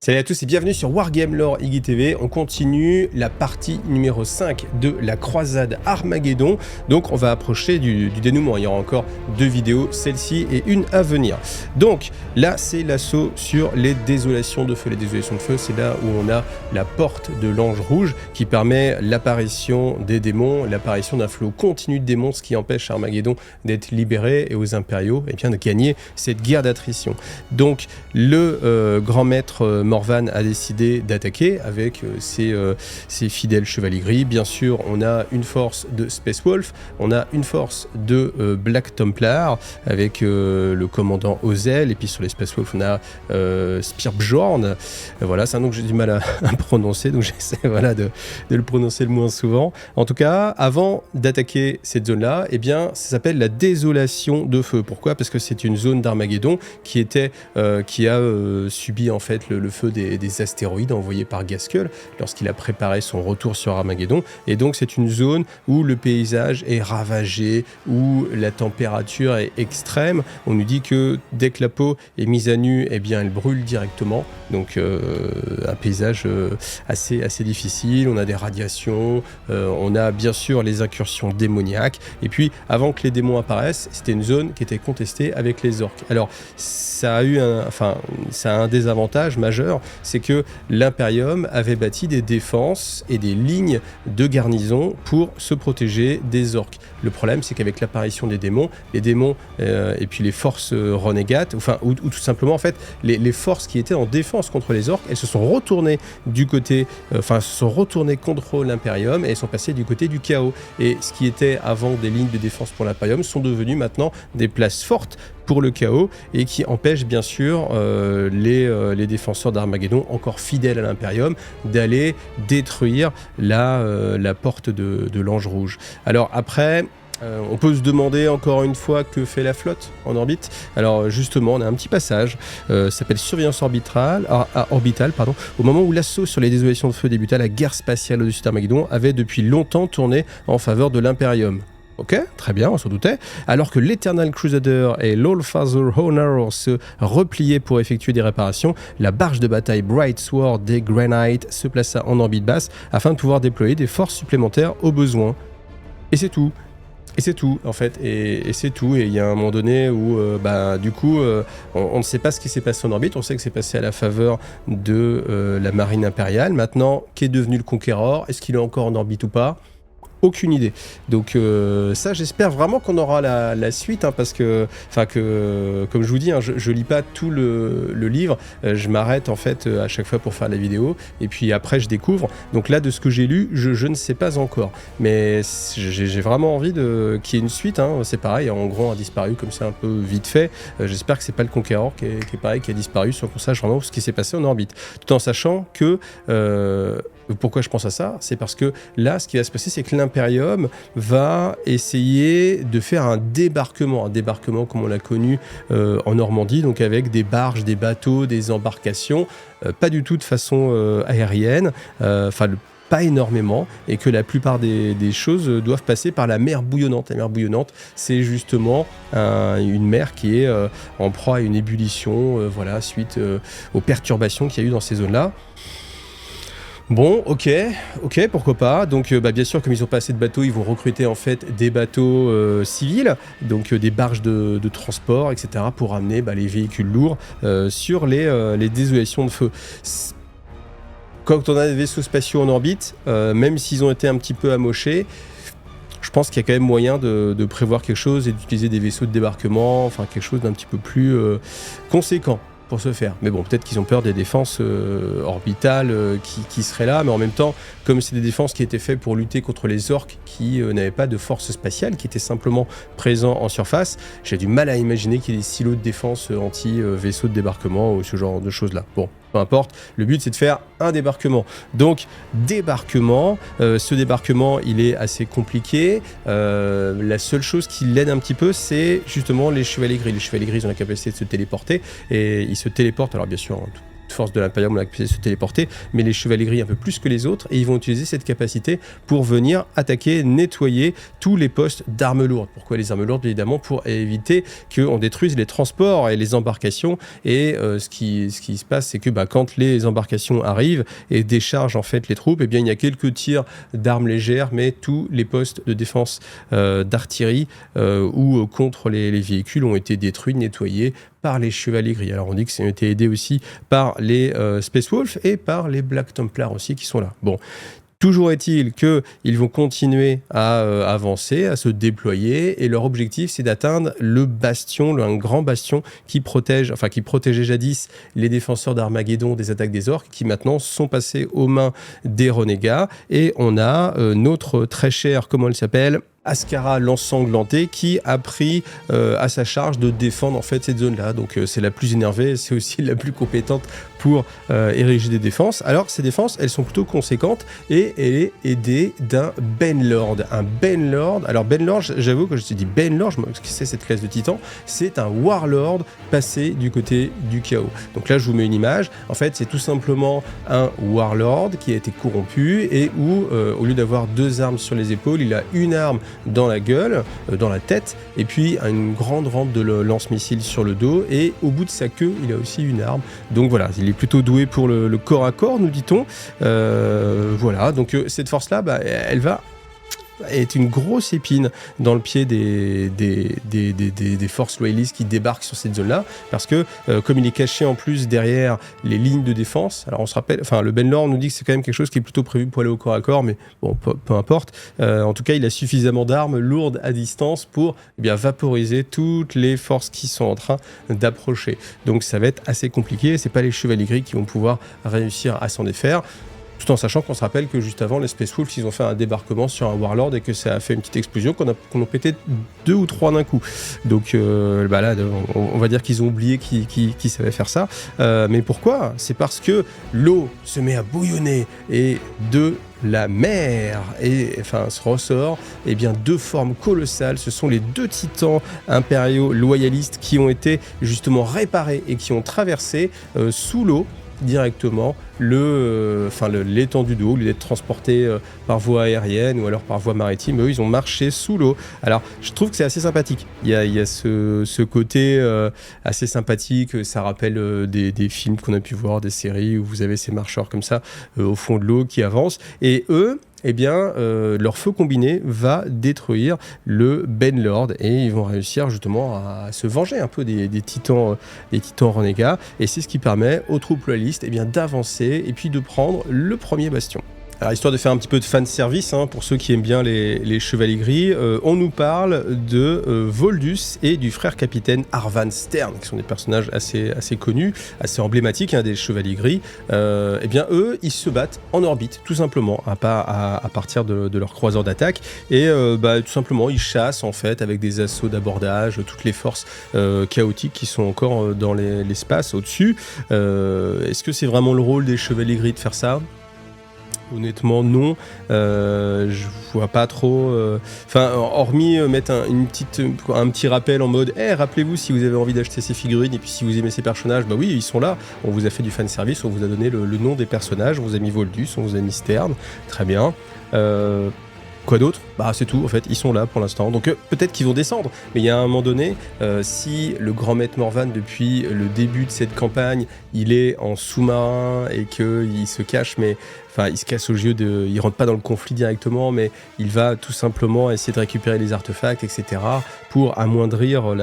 Salut à tous et bienvenue sur Wargame Lore Iggy TV. On continue la partie numéro 5 de la croisade Armageddon. Donc on va approcher du dénouement. Il y aura encore 2 vidéos, celle-ci et une à venir. Donc là c'est l'assaut sur les désolations de feu. Les désolations de feu, c'est là où on a la porte de l'ange rouge qui permet l'apparition des démons, l'apparition d'un flot continu de démons, ce qui empêche Armageddon d'être libéré et aux impériaux bien, de gagner cette guerre d'attrition. Donc le grand maître Morvan a décidé d'attaquer avec ses fidèles chevaliers gris. Bien sûr, on a une force de Space Wolf, on a une force de Black Templar avec le commandant Ozel, et puis sur les Space Wolf, on a Spearbjorn. Voilà, c'est un nom que j'ai du mal à prononcer, donc j'essaie de le prononcer le moins souvent. En tout cas, avant d'attaquer cette zone-là, eh bien, ça s'appelle la désolation de feu. Pourquoi ? Parce que c'est une zone d'Armageddon qui a subi en fait le feu des astéroïdes envoyés par Gaskell lorsqu'il a préparé son retour sur Armageddon. Et donc c'est une zone où le paysage est ravagé, où la température est extrême. On nous dit que dès que la peau est mise à nu, eh bien elle brûle directement. Donc un paysage assez difficile. On a des radiations, on a bien sûr les incursions démoniaques. Et puis avant que les démons apparaissent, c'était une zone qui était contestée avec les orques. Alors ça a un désavantage majeur, c'est que l'Imperium avait bâti des défenses et des lignes de garnison pour se protéger des orques. Le problème, c'est qu'avec l'apparition des démons, et puis les forces renégates, ou tout simplement en fait les forces qui étaient en défense contre les orques, elles se sont retournées contre l'Imperium et elles sont passées du côté du chaos. Et ce qui était avant des lignes de défense pour l'Imperium sont devenues maintenant des places fortes pour le chaos et qui empêche bien sûr les défenseurs d'Armageddon, encore fidèles à l'Imperium, d'aller détruire la porte de l'Ange Rouge. Alors après, on peut se demander encore une fois que fait la flotte en orbite. Alors justement, on a un petit passage, ça s'appelle Surveillance orbitale, au moment où l'assaut sur les désolations de feu débuta, la guerre spatiale au-dessus d'Armageddon avait depuis longtemps tourné en faveur de l'Imperium. Ok, très bien, on s'en doutait. Alors que l'Eternal Crusader et l'Allfather Honor se repliaient pour effectuer des réparations, la barge de bataille Bright Sword des Granite se plaça en orbite basse afin de pouvoir déployer des forces supplémentaires au besoin. Et c'est tout. Et c'est tout, en fait, et c'est tout. Et il y a un moment donné où, on ne sait pas ce qui s'est passé en orbite. On sait que c'est passé à la faveur de la marine impériale. Maintenant, qu'est devenu le Conqueror ? Est-ce qu'il est encore en orbite ou pas ? Aucune idée. Donc ça, j'espère vraiment qu'on aura la suite, parce que comme je vous dis, je lis pas tout le livre, je m'arrête en fait à chaque fois pour faire la vidéo, et puis après je découvre. Donc là, de ce que j'ai lu, je ne sais pas encore, mais j'ai vraiment envie qu'il y ait une suite. C'est pareil, en gros, a disparu comme ça un peu vite fait. J'espère que c'est pas le Conqueror qui est pareil, qui a disparu, sans qu'on sache vraiment ce qui s'est passé en orbite, tout en sachant que pourquoi je pense à ça, c'est parce que là, ce qui va se passer, c'est que l'Imperium va essayer de faire un débarquement comme on l'a connu en Normandie, donc avec des barges, des bateaux, des embarcations, pas du tout de façon aérienne, pas énormément, et que la plupart des choses doivent passer par la mer bouillonnante. La mer bouillonnante, c'est justement une mer qui est en proie à une ébullition, suite aux perturbations qu'il y a eu dans ces zones-là. Bon, ok, pourquoi pas. Donc, bien sûr, comme ils n'ont pas assez de bateaux, ils vont recruter en fait des bateaux civils, donc des barges de transport, etc., pour ramener les véhicules lourds sur les désolations de feu. Quand on a des vaisseaux spatiaux en orbite, même s'ils ont été un petit peu amochés, je pense qu'il y a quand même moyen de prévoir quelque chose et d'utiliser des vaisseaux de débarquement, quelque chose d'un petit peu plus conséquent pour se faire. Mais bon, peut-être qu'ils ont peur des défenses orbitales qui seraient là, mais en même temps, comme c'est des défenses qui étaient faites pour lutter contre les orques qui n'avaient pas de force spatiale, qui étaient simplement présents en surface, j'ai du mal à imaginer qu'il y ait des silos de défense anti-vaisseaux de débarquement ou ce genre de choses-là. Bon, peu importe, le but c'est de faire un débarquement. Donc, débarquement, ce débarquement il est assez compliqué. La seule chose qui l'aide un petit peu, c'est justement les chevaliers gris. Les chevaliers gris ont la capacité de se téléporter, et ils se téléportent, alors bien sûr, de force de l'Imperium, la capacité de se téléporter, mais les chevaliers gris un peu plus que les autres, et ils vont utiliser cette capacité pour venir attaquer, nettoyer tous les postes d'armes lourdes. Pourquoi les armes lourdes? Évidemment pour éviter qu'on détruise les transports et les embarcations, et ce qui se passe, c'est que quand les embarcations arrivent et déchargent en fait les troupes, eh bien il y a quelques tirs d'armes légères, mais tous les postes de défense d'artillerie ou contre les véhicules ont été détruits, nettoyés par les chevaliers gris. Alors on dit que ça a été aidé aussi par les Space Wolves et par les Black Templars aussi qui sont là. Bon. Toujours est-il qu'ils vont continuer à avancer, à se déployer, et leur objectif, c'est d'atteindre le bastion, un grand bastion qui protégeait jadis les défenseurs d'Armageddon des attaques des orques, qui maintenant sont passés aux mains des renégats. Et on a notre très cher, comment elle s'appelle ? Askara l'ensanglantée, qui a pris à sa charge de défendre en fait cette zone-là. Donc c'est la plus énervée, c'est aussi la plus compétente pour ériger des défenses. Alors ces défenses, elles sont plutôt conséquentes, et elle est aidée d'un Bannerlord. Un Bannerlord, alors Bannerlord, j'avoue que je te dis Bannerlord, je me demande ce que c'est cette classe de titan, c'est un Warlord passé du côté du chaos. Donc là je vous mets une image, en fait c'est tout simplement un Warlord qui a été corrompu, et où au lieu d'avoir 2 armes sur les épaules, il a une arme dans la gueule, dans la tête, et puis une grande rampe de lance-missiles sur le dos, et au bout de sa queue, il a aussi une arme. Donc voilà, il est plutôt doué pour le corps à corps, nous dit-on. Voilà, donc cette force-là, elle va est une grosse épine dans le pied des forces loyalistes qui débarquent sur cette zone-là, parce que comme il est caché en plus derrière les lignes de défense, alors on se rappelle, le Bannerlord nous dit que c'est quand même quelque chose qui est plutôt prévu pour aller au corps à corps, mais bon, peu importe. En tout cas, il a suffisamment d'armes lourdes à distance pour vaporiser toutes les forces qui sont en train d'approcher. Donc ça va être assez compliqué, c'est pas les chevaliers gris qui vont pouvoir réussir à s'en défaire. Tout en sachant qu'on se rappelle que juste avant, les Space Wolves, ils ont fait un débarquement sur un Warlord, et que ça a fait une petite explosion qu'on a pété 2 ou 3 d'un coup. Donc là, on va dire qu'ils ont oublié qui savait faire ça. Mais pourquoi ? C'est parce que l'eau se met à bouillonner, et de la mer se ressort 2 formes colossales. Ce sont les 2 titans impériaux loyalistes qui ont été justement réparés et qui ont traversé sous l'eau directement l'étendue d'eau, au lieu d'être transportés par voie aérienne ou alors par voie maritime. Eux, ils ont marché sous l'eau. Alors, je trouve que c'est assez sympathique. Il y a ce côté assez sympathique. Ça rappelle des films qu'on a pu voir, des séries où vous avez ces marcheurs comme ça au fond de l'eau qui avancent. Et eux, leur feu combiné va détruire le Bannerlord, et ils vont réussir justement à se venger un peu des titans renégats, et c'est ce qui permet aux troupes loyalistes d'avancer et puis de prendre le premier bastion. Alors, histoire de faire un petit peu de fan service, pour ceux qui aiment bien les chevaliers gris, on nous parle de Voldus et du frère capitaine Arvan Stern, qui sont des personnages assez connus, assez emblématiques des chevaliers gris. Eux, ils se battent en orbite, tout simplement, à partir de leur croiseur d'attaque, et tout simplement, ils chassent en fait avec des assauts d'abordage toutes les forces chaotiques qui sont encore dans l'espace au-dessus. Est-ce que c'est vraiment le rôle des chevaliers gris de faire ça ? Honnêtement, non. Je vois pas trop. Hormis mettre un petit rappel en mode rappelez-vous si vous avez envie d'acheter ces figurines, et puis si vous aimez ces personnages, oui, ils sont là. On vous a fait du fanservice, on vous a donné le nom des personnages, on vous a mis Voldus, on vous a mis Stern. Très bien. Quoi d'autre ? C'est tout, en fait, ils sont là pour l'instant. Donc peut-être qu'ils vont descendre, mais il y a un moment donné, si le grand maître Morvan, depuis le début de cette campagne, il est en sous-marin et qu'il se cache, il se casse au jeu il rentre pas dans le conflit directement, mais il va tout simplement essayer de récupérer les artefacts, etc., pour amoindrir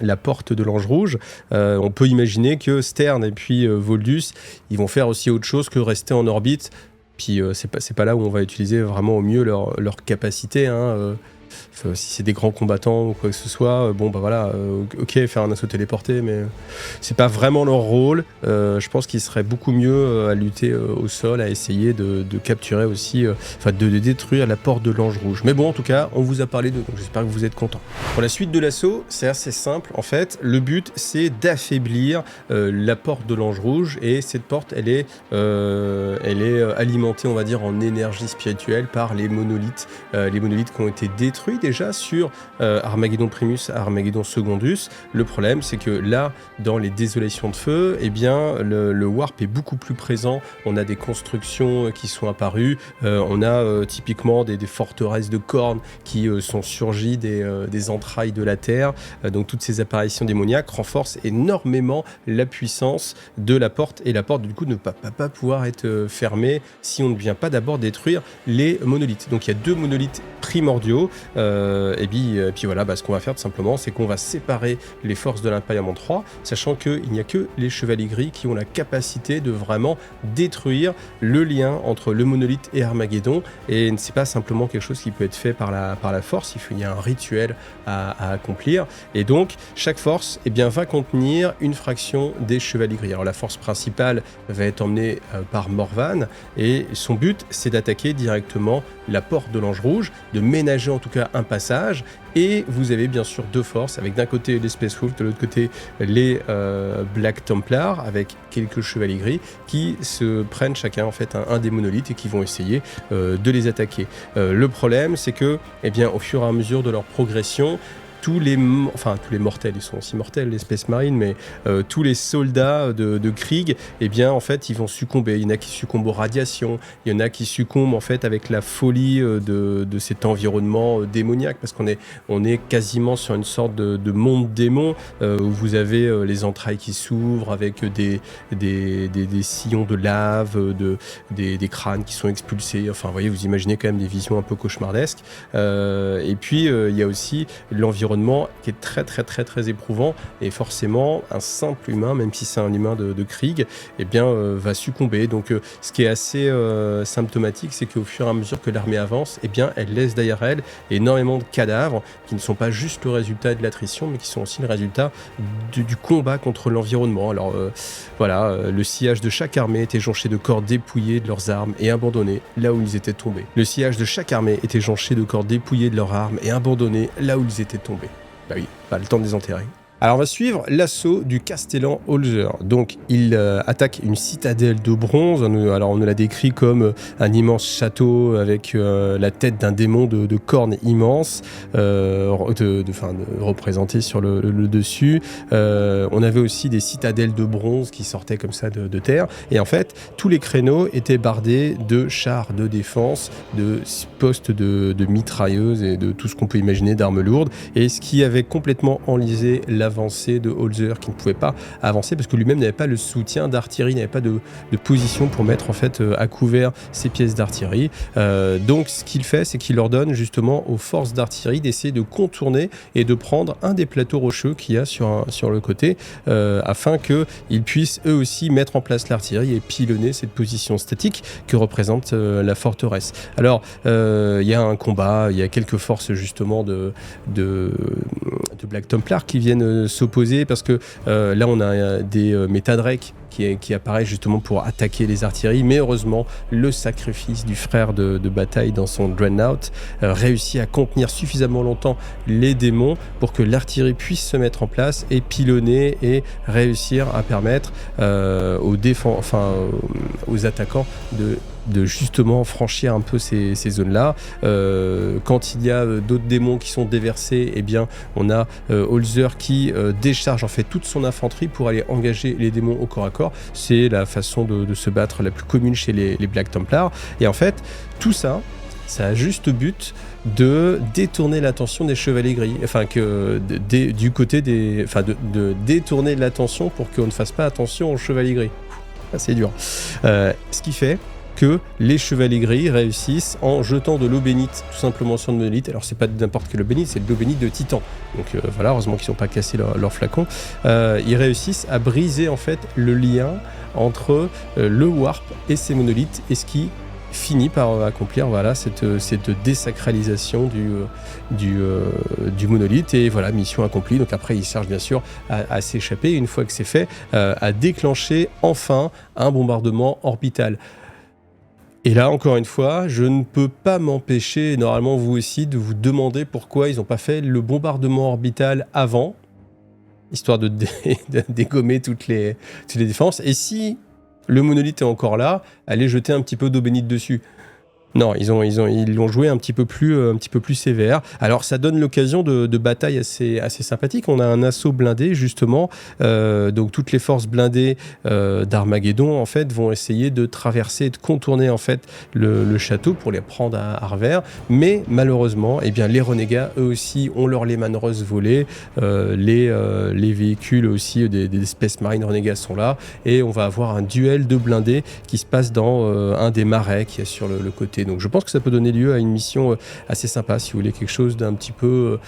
la porte de l'Ange Rouge. On peut imaginer que Stern et puis Voldus, ils vont faire aussi autre chose que rester en orbite. Puis c'est pas là où on va utiliser vraiment au mieux leur capacité. Si c'est des grands combattants ou quoi que ce soit, ok, faire un assaut téléporté, mais c'est pas vraiment leur rôle. Je pense qu'ils seraient beaucoup mieux à lutter au sol, à essayer de capturer aussi, de détruire la porte de l'Ange Rouge. Mais bon, en tout cas, on vous a parlé donc j'espère que vous êtes contents. Pour la suite de l'assaut, c'est assez simple en fait. Le but, c'est d'affaiblir la porte de l'Ange Rouge, et cette porte, elle est alimentée, on va dire, en énergie spirituelle par les monolithes qui ont été détruits détruit déjà sur Armageddon Primus, Armageddon Secondus. Le problème, c'est que là, dans les désolations de feu, eh bien, le warp est beaucoup plus présent. On a des constructions qui sont apparues. On a typiquement des forteresses de cornes qui sont surgies des entrailles de la Terre. Donc toutes ces apparitions démoniaques renforcent énormément la puissance de la porte. Et la porte, du coup, ne va pas pouvoir être fermée si on ne vient pas d'abord détruire les monolithes. Donc il y a 2 monolithes primordiaux. Et puis voilà, ce qu'on va faire tout simplement, c'est qu'on va séparer les forces de l'Imperium en 3, sachant qu'il n'y a que les chevaliers gris qui ont la capacité de vraiment détruire le lien entre le monolithe et Armageddon. Et c'est pas simplement quelque chose qui peut être fait par la force, il y a un rituel à accomplir. Et donc, chaque force va contenir une fraction des chevaliers gris. Alors la force principale va être emmenée par Morvan, et son but, c'est d'attaquer directement la porte de l'Ange Rouge, de ménager en tout cas un passage. Et vous avez bien sûr 2 forces, avec d'un côté les Space Wolves, de l'autre côté les Black Templars, avec quelques chevaliers gris qui se prennent chacun en fait un des monolithes et qui vont essayer de les attaquer. Le problème, c'est que au fur et à mesure de leur progression, tous les mortels, ils sont aussi mortels, les Space Marines, mais tous les soldats de Krieg, en fait, ils vont succomber. Il y en a qui succombent aux radiations, il y en a qui succombent en fait avec la folie de cet environnement démoniaque, parce qu'on est quasiment sur une sorte de monde démon où vous avez les entrailles qui s'ouvrent avec des sillons de lave, des crânes qui sont expulsés. Enfin, vous voyez, vous imaginez quand même des visions un peu cauchemardesques. Et puis, il y a aussi l'environnement qui est très très très très éprouvant, et forcément un simple humain, même si c'est un humain de Krieg, va succomber. Donc ce qui est assez symptomatique, c'est qu'au fur et à mesure que l'armée avance, elle laisse derrière elle énormément de cadavres qui ne sont pas juste le résultat de l'attrition, mais qui sont aussi le résultat du combat contre l'environnement. Alors le sillage de chaque armée était jonché de corps dépouillés de leurs armes et abandonnés là où ils étaient tombés. Le sillage de chaque armée était jonché de corps dépouillés de leurs armes et abandonnés là où ils étaient tombés. Bah oui, pas le temps de les enterrer. Alors on va suivre l'assaut du Castellan Holzer. Donc il attaque une citadelle de bronze. Alors on l'a décrit comme un immense château avec la tête d'un démon de cornes immenses, représenté sur le dessus. On avait aussi des citadelles de bronze qui sortaient comme ça de terre. Et en fait, tous les créneaux étaient bardés de chars de défense, de postes de mitrailleuses et de tout ce qu'on peut imaginer d'armes lourdes. Et ce qui avait complètement enlisé l'avancée de Holzer, qui ne pouvait pas avancer parce que lui-même n'avait pas le soutien d'artillerie, n'avait pas de position pour mettre en fait à couvert ses pièces d'artillerie. Donc ce qu'il fait, c'est qu'il ordonne justement aux forces d'artillerie d'essayer de contourner et de prendre un des plateaux rocheux qu'il y a sur le côté, afin qu'ils puissent eux aussi mettre en place l'artillerie et pilonner cette position statique que représente la forteresse. Alors il y a un combat, il y a quelques forces justement de Black Templar qui viennent s'opposer, parce que là on a des Métadrake qui apparaît justement pour attaquer les artilleries, mais heureusement le sacrifice du frère de bataille dans son Dreadnought réussit à contenir suffisamment longtemps les démons pour que l'artillerie puisse se mettre en place et pilonner et réussir à permettre aux attaquants de justement franchir un peu ces zones-là. Quand il y a d'autres démons qui sont déversés, on a Holzer qui décharge en fait toute son infanterie pour aller engager les démons au corps à corps. C'est la façon de se battre la plus commune chez les Black Templars. Et en fait, tout ça a juste but de détourner l'attention des chevaliers gris, de détourner l'attention pour qu'on ne fasse pas attention aux chevaliers gris. C'est dur. Ce qui fait que les chevaliers gris réussissent en jetant de l'eau bénite tout simplement sur le monolithe. Alors c'est pas n'importe quelle eau bénite, c'est de l'eau bénite de Titan. Donc heureusement qu'ils n'ont pas cassé leur flacon. Ils réussissent à briser en fait le lien entre le warp et ces monolithes, et ce qui finit par accomplir cette désacralisation du monolithe. Et voilà, mission accomplie. Donc après ils cherchent bien sûr à s'échapper, et une fois que c'est fait, à déclencher enfin un bombardement orbital. Et là, encore une fois, je ne peux pas m'empêcher, normalement vous aussi, de vous demander pourquoi ils n'ont pas fait le bombardement orbital avant, histoire de dégommer toutes les défenses. Et si le monolithe est encore là, allez jeter un petit peu d'eau bénite dessus. Non, ils l'ont joué un petit peu plus sévère. Alors, ça donne l'occasion de batailles assez sympathiques. On a un assaut blindé, justement. Donc, toutes les forces blindées d'Armageddon, en fait, vont essayer de traverser, de contourner, en fait, le château pour les prendre à revers. Mais, malheureusement, eh bien, les renégats, eux aussi, ont leur Lehman Russ volé. Les véhicules aussi des Space Marines renégats sont là. Et on va avoir un duel de blindés qui se passe dans un des marais qui est sur le côté. Donc je pense que ça peut donner lieu à une mission assez sympa si vous voulez quelque chose d'un petit peu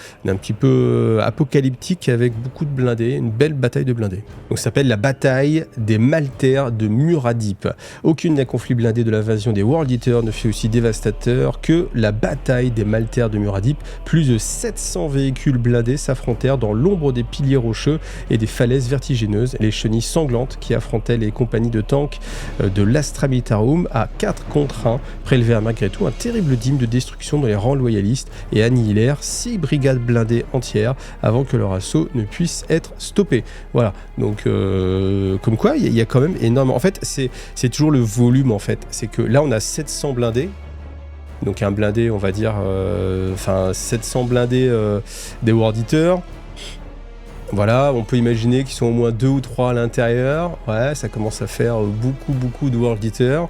apocalyptique avec beaucoup de blindés, une belle bataille de blindés. Donc ça s'appelle la bataille des Maltaires de Murad'Dib. Aucune des conflits blindés de l'invasion des World Eaters ne fut aussi dévastateur que la bataille des Maltaires de Murad'Dib. Plus de 700 véhicules blindés s'affrontèrent dans l'ombre des piliers rocheux et des falaises vertigineuses, les chenilles sanglantes qui affrontaient les compagnies de tanks de l'Astra Militarum à 4 contre 1 prélevèrent malgré tout un terrible dîme de destruction dans les rangs loyalistes et annihilèrent 6 brigades blindées entières avant que leur assaut ne puisse être stoppé. Voilà, donc comme quoi il y a quand même énormément. En fait, c'est toujours le volume en fait. C'est que là on a 700 blindés. Donc un blindé, on va dire, 700 blindés des World Eaters. Voilà, on peut imaginer qu'ils sont au moins 2 ou 3 à l'intérieur. Ouais, ça commence à faire beaucoup de World Eaters.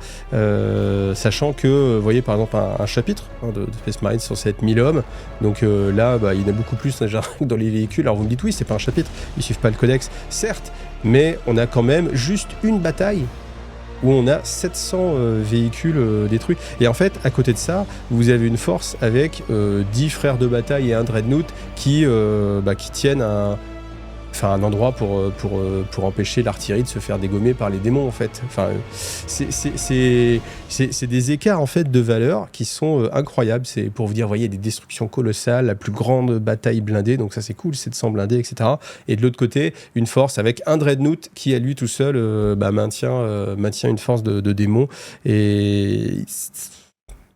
Sachant que, vous voyez par exemple un chapitre de Space Marine sur 7000 hommes. Donc là, il y en a beaucoup plus déjà dans les véhicules. Alors vous me dites oui, c'est pas un chapitre, ils suivent pas le codex, certes, mais on a quand même juste une bataille où on a 700 véhicules détruits. Et en fait, à côté de ça, vous avez une force avec 10 frères de bataille et un dreadnought qui tiennent un endroit pour empêcher l'artillerie de se faire dégommer par les démons en fait. Enfin, c'est des écarts en fait de valeur qui sont incroyables. C'est pour vous dire, vous voyez, des destructions colossales, la plus grande bataille blindée, donc ça c'est cool, 700 blindés, etc. Et de l'autre côté, une force avec un dreadnought qui à lui tout seul maintient une force de démons. Et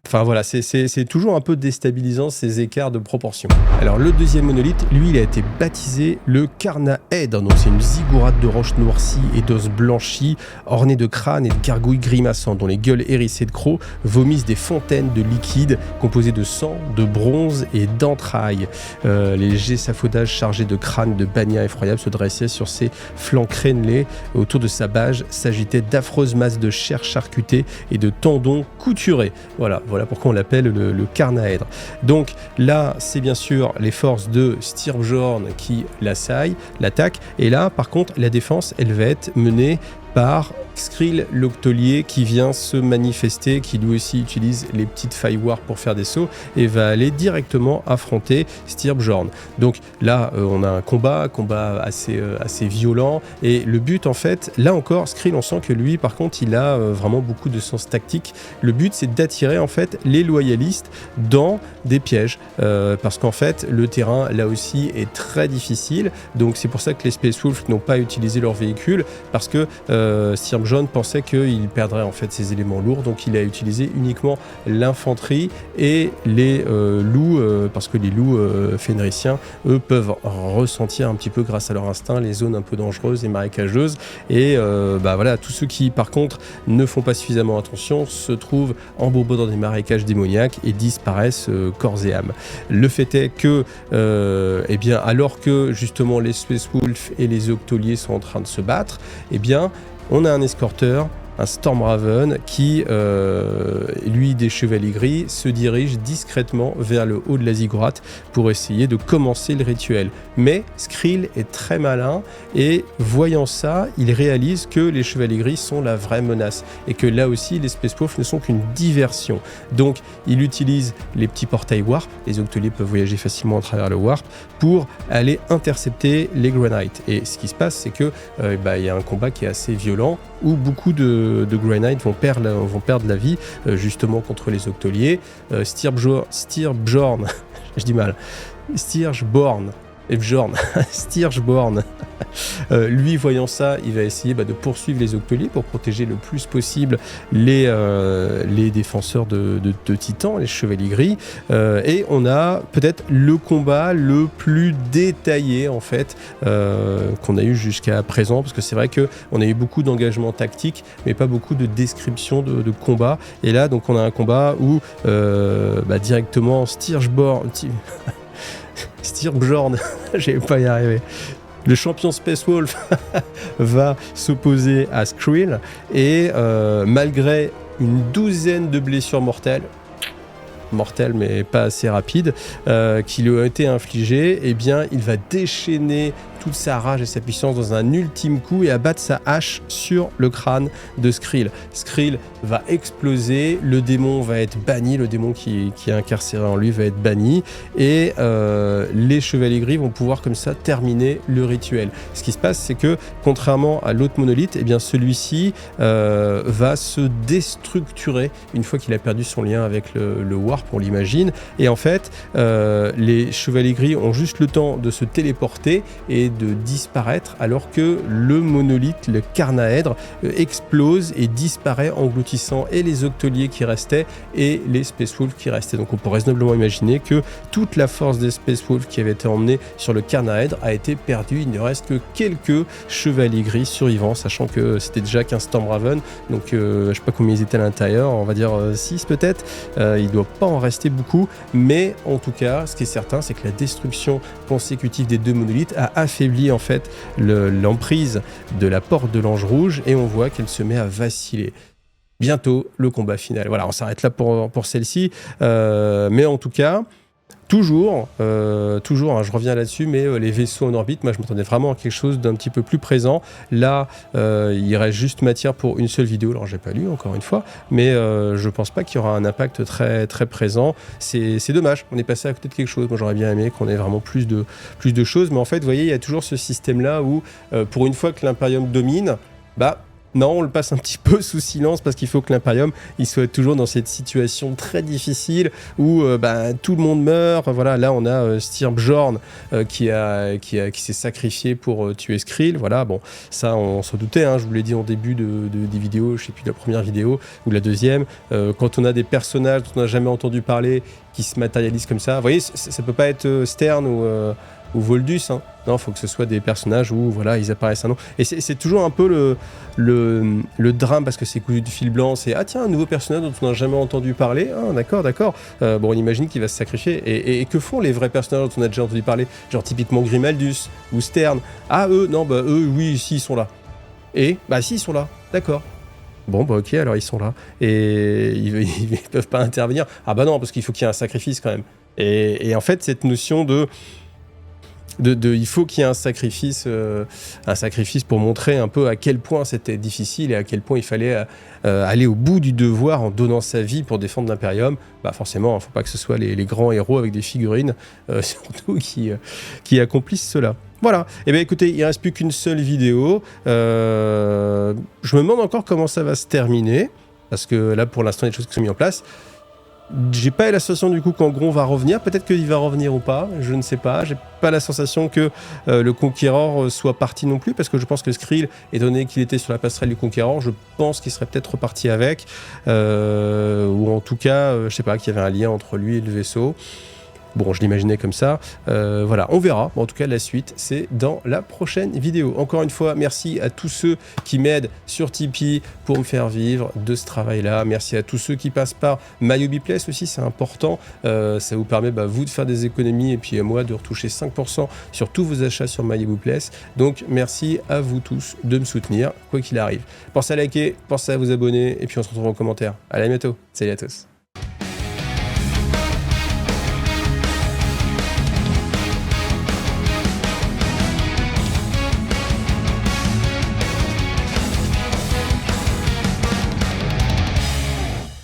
enfin voilà, c'est toujours un peu déstabilisant ces écarts de proportion. Alors le deuxième monolithe, lui, il a été baptisé le Carnaèdre. Donc c'est une ziggourate de roches noircies et d'os blanchis, ornée de crânes et de gargouilles grimaçantes, dont les gueules hérissées de crocs vomissent des fontaines de liquide composés de sang, de bronze et d'entrailles. Les gessaphodages chargés de crânes de bagnats effroyables se dressaient sur ses flancs crénelés. Autour de sa bage s'agitaient d'affreuses masses de chair charcutée et de tendons couturés. Voilà pourquoi on l'appelle le Carnaèdre. Donc là, c'est bien sûr les forces de Styrbjorn qui l'attaquent. Et là, par contre, la défense, elle va être menée par Skrill l'Octolier qui vient se manifester, qui lui aussi utilise les petites Firewar pour faire des sauts et va aller directement affronter Styrbjorn. Donc là, on a un combat assez violent et le but en fait, là encore, Skrill, on sent que lui par contre, il a vraiment beaucoup de sens tactique. Le but, c'est d'attirer en fait les loyalistes dans des pièges parce qu'en fait, le terrain là aussi est très difficile. Donc c'est pour ça que les Space Wolves n'ont pas utilisé leur véhicule parce que Styrbjorn pensait qu'il perdrait en fait ses éléments lourds, donc il a utilisé uniquement l'infanterie et les loups, parce que les loups fenriciens, eux, peuvent ressentir un petit peu grâce à leur instinct les zones un peu dangereuses et marécageuses. Et voilà, tous ceux qui par contre ne font pas suffisamment attention se trouvent embourbés dans des marécages démoniaques et disparaissent corps et âme. Le fait est que, alors que justement les Space Wolves et les Octoliers sont en train de se battre, on a un escorteur, un Stormraven qui, lui des chevaliers gris, se dirige discrètement vers le haut de la ziggourate pour essayer de commencer le rituel. Mais Skrill est très malin et voyant ça, il réalise que les chevaliers gris sont la vraie menace et que là aussi les Space Wolves ne sont qu'une diversion. Donc il utilise les petits portails warp, les Octoliers peuvent voyager facilement à travers le warp, pour aller intercepter les Grey Knights. Et ce qui se passe, c'est que y a un combat qui est assez violent où beaucoup de Grey Knights vont perdre la vie justement contre les Octoliers. Styrbjorn, Bjorn, Stirjborn. Lui, voyant ça, il va essayer de poursuivre les Octoliers pour protéger le plus possible les défenseurs de Titan, les Chevaliers Gris. Et on a peut-être le combat le plus détaillé, en fait, qu'on a eu jusqu'à présent, parce que c'est vrai qu'on a eu beaucoup d'engagement tactique, mais pas beaucoup de description de combat. Et là, donc, on a un combat où directement Stirjborn, j'ai pas y arriver. Le champion Space Wolf va s'opposer à Skrill et malgré une douzaine de blessures mortelles mais pas assez rapides, qui lui ont été infligées, eh bien il va déchaîner toute sa rage et sa puissance dans un ultime coup et abattre sa hache sur le crâne de Skrill. Skrill va exploser, le démon va être banni, le démon qui est incarcéré en lui va être banni, et les Chevaliers Gris vont pouvoir comme ça terminer le rituel. Ce qui se passe, c'est que contrairement à l'autre monolithe, eh bien celui-ci va se déstructurer une fois qu'il a perdu son lien avec le Warp, on l'imagine, et en fait les Chevaliers Gris ont juste le temps de se téléporter et de disparaître, alors que le monolithe, le Carnaèdre, explose et disparaît, engloutissant et les Octoliers qui restaient et les Space Wolves qui restaient. Donc on peut raisonnablement imaginer que toute la force des Space Wolves qui avait été emmenée sur le Carnaèdre a été perdue. Il ne reste que quelques Chevaliers Gris survivants, sachant que c'était déjà qu'un Stormraven, donc je sais pas combien ils étaient à l'intérieur, on va dire 6 peut-être. Il doit pas en rester beaucoup, mais en tout cas, ce qui est certain, c'est que la destruction consécutive des deux monolithes a affaibli en fait l'emprise de la porte de l'Ange Rouge, et on voit qu'elle se met à vaciller. Bientôt le combat final. Voilà, on s'arrête là pour celle-ci, mais en tout cas toujours, je reviens là-dessus, mais les vaisseaux en orbite, moi je m'attendais vraiment à quelque chose d'un petit peu plus présent. Là, il reste juste matière pour une seule vidéo, alors j'ai pas lu encore une fois, mais je pense pas qu'il y aura un impact très, très présent. C'est dommage, on est passé à côté de quelque chose. Moi j'aurais bien aimé qu'on ait vraiment plus de choses, mais en fait, vous voyez, il y a toujours ce système-là où, pour une fois que l'Imperium domine, non, on le passe un petit peu sous silence parce qu'il faut que l'Imperium il soit toujours dans cette situation très difficile où tout le monde meurt. Voilà, là on a Stirjborn qui s'est sacrifié pour tuer Skrill. Voilà, bon, ça on s'en doutait, hein, je vous l'ai dit en début des vidéos, je sais plus, la première vidéo ou la deuxième. Quand on a des personnages dont on n'a jamais entendu parler qui se matérialisent comme ça, vous voyez, ça peut pas être Stern ou Voldus, hein. Non, il faut que ce soit des personnages où voilà, ils apparaissent un nom. Et c'est toujours un peu le drame, parce que c'est cousu de fil blanc, c'est ah tiens, un nouveau personnage dont on n'a jamais entendu parler. Ah d'accord. Bon, on imagine qu'il va se sacrifier. Et que font les vrais personnages dont on a déjà entendu parler? Genre typiquement Grimaldus ou Stern. Ah eux, non, eux, oui, si, ils sont là. Et si, ils sont là. D'accord. Bon, ok, alors ils sont là. Et ils peuvent pas intervenir. Ah non, parce qu'il faut qu'il y ait un sacrifice quand même. Et en fait, cette notion il faut qu'il y ait un sacrifice pour montrer un peu à quel point c'était difficile et à quel point il fallait aller au bout du devoir en donnant sa vie pour défendre l'Imperium. Forcément, il ne faut pas que ce soit les grands héros avec des figurines, surtout qui accomplissent cela. Voilà, et bien écoutez, il ne reste plus qu'une seule vidéo. Je me demande encore comment ça va se terminer, parce que là pour l'instant il y a des choses qui sont mises en place. J'ai pas la sensation du coup qu'Angron va revenir, peut-être qu'il va revenir ou pas, je ne sais pas. J'ai pas la sensation que le Conquérant soit parti non plus, parce que je pense que Skrill, étant donné qu'il était sur la passerelle du Conquérant, je pense qu'il serait peut-être reparti avec, ou en tout cas, je sais pas, qu'il y avait un lien entre lui et le vaisseau. Bon, je l'imaginais comme ça. Voilà, on verra. Bon, en tout cas, la suite, c'est dans la prochaine vidéo. Encore une fois, merci à tous ceux qui m'aident sur Tipeee pour me faire vivre de ce travail-là. Merci à tous ceux qui passent par MyHobbyPlace aussi, c'est important. Ça vous permet, vous, de faire des économies et puis à moi de retoucher 5% sur tous vos achats sur MyHobbyPlace. Donc, merci à vous tous de me soutenir, quoi qu'il arrive. Pensez à liker, pensez à vous abonner et puis on se retrouve en commentaire. Allez, à bientôt. Salut à tous.